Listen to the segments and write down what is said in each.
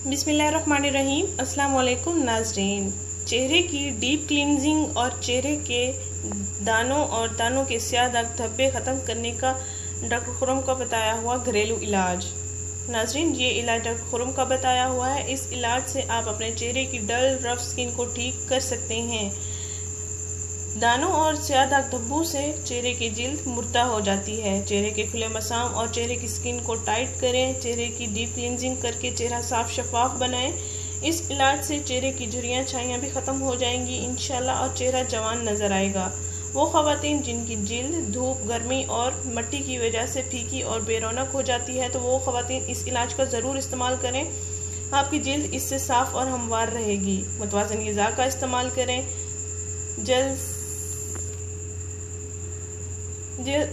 बिस्मिल्लाहिर्रहमानिर्रहीम। अस्सलाम वालेकुम नाज़रीन। चेहरे की डीप क्लींजिंग और चेहरे के दानों और दानों के स्याह दाग धब्बे ख़त्म करने का डॉक्टर खुरम का बताया हुआ घरेलू इलाज। नाज़रीन, ये इलाज डॉक्टर खुरम का बताया हुआ है। इस इलाज से आप अपने चेहरे की डल रफ स्किन को ठीक कर सकते हैं। दानों और स्याह दाग धब्बों से चेहरे की जिल्द मुर्दा हो जाती है। चेहरे के खुले मसाम और चेहरे की स्किन को टाइट करें। चेहरे की डीप क्लींजिंग करके चेहरा साफ शफाफ बनाएं। इस इलाज से चेहरे की झुर्रियाँ छाइयाँ भी ख़त्म हो जाएंगी इंशाल्लाह और चेहरा जवान नज़र आएगा। वो ख़वातीन जिनकी जिल्द धूप, गर्मी और मिट्टी की वजह से फीकी और बेरौनक हो जाती है, तो वो ख़वातीन इस इलाज का ज़रूर इस्तेमाल करें। आपकी जिल्द इससे साफ़ और हमवार रहेगी। मुतवाज़िन ग़िज़ा का इस्तेमाल करें। जिल्द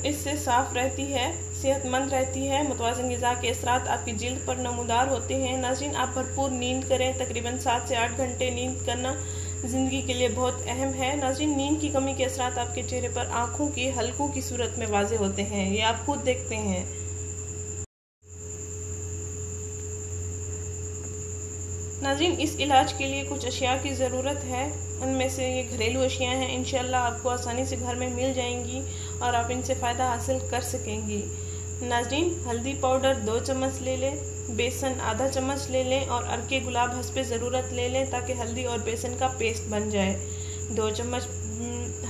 इससे साफ रहती है, सेहतमंद रहती है। मुतवाज़िन ग़िज़ा के असरात आपकी जिल्द पर नमूदार होते हैं। नाज़रीन, आप भरपूर नींद करें। तकरीबन 7 से 8 घंटे नींद करना ज़िंदगी के लिए बहुत अहम है। नाज़रीन, नींद की कमी के असरात आपके चेहरे पर आँखों की हलकों की सूरत में वाज़े होते हैं। ये आप खुद देखते हैं। नाज़रीन, इस इलाज के लिए कुछ अशिया की ज़रूरत है। उनमें से ये घरेलू अशिया हैं। इंशाल्लाह आपको आसानी से घर में मिल जाएंगी और आप इनसे फ़ायदा हासिल कर सकेंगी। नाज़रीन, हल्दी पाउडर 2 चम्मच ले लें, बेसन आधा चम्मच ले लें और अर्के गुलाब हस्बे ज़रूरत ले लें ताकि हल्दी और बेसन का पेस्ट बन जाए। 2 चम्मच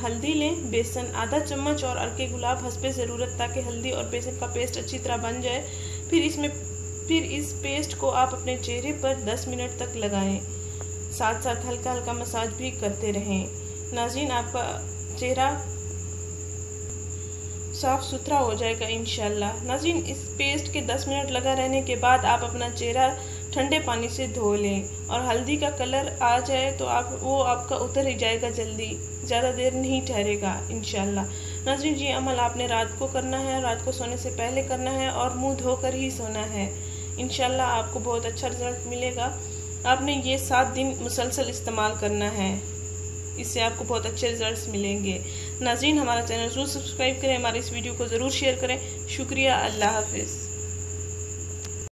हल्दी लें, बेसन आधा चम्मच और अर्के गुलाब हस्बे ज़रूरत ताकि हल्दी और बेसन का पेस्ट अच्छी तरह बन जाए। फिर इस पेस्ट को आप अपने चेहरे पर 10 मिनट तक लगाएं। साथ साथ हल्का हल्का मसाज भी करते रहें। नाज़रीन, आपका चेहरा साफ़ सुथरा हो जाएगा इंशाल्लाह। नाज़रीन, इस पेस्ट के 10 मिनट लगा रहने के बाद आप अपना चेहरा ठंडे पानी से धो लें और हल्दी का कलर आ जाए तो आपका उतर ही जाएगा जल्दी, ज़्यादा देर नहीं ठहरेगा इंशाल्लाह। नाज़रीन, ये अमल आपने रात को करना है, रात को सोने से पहले करना है और मुंह धोकर ही सोना है। इंशाल्लाह आपको बहुत अच्छा रिजल्ट मिलेगा। आपने ये 7 दिन मुसलसल इस्तेमाल करना है, इससे आपको बहुत अच्छे रिजल्ट्स मिलेंगे। नाज़रीन, हमारा चैनल ज़रूर सब्सक्राइब करें, हमारे इस वीडियो को ज़रूर शेयर करें। शुक्रिया। अल्लाह हाफ़िज़।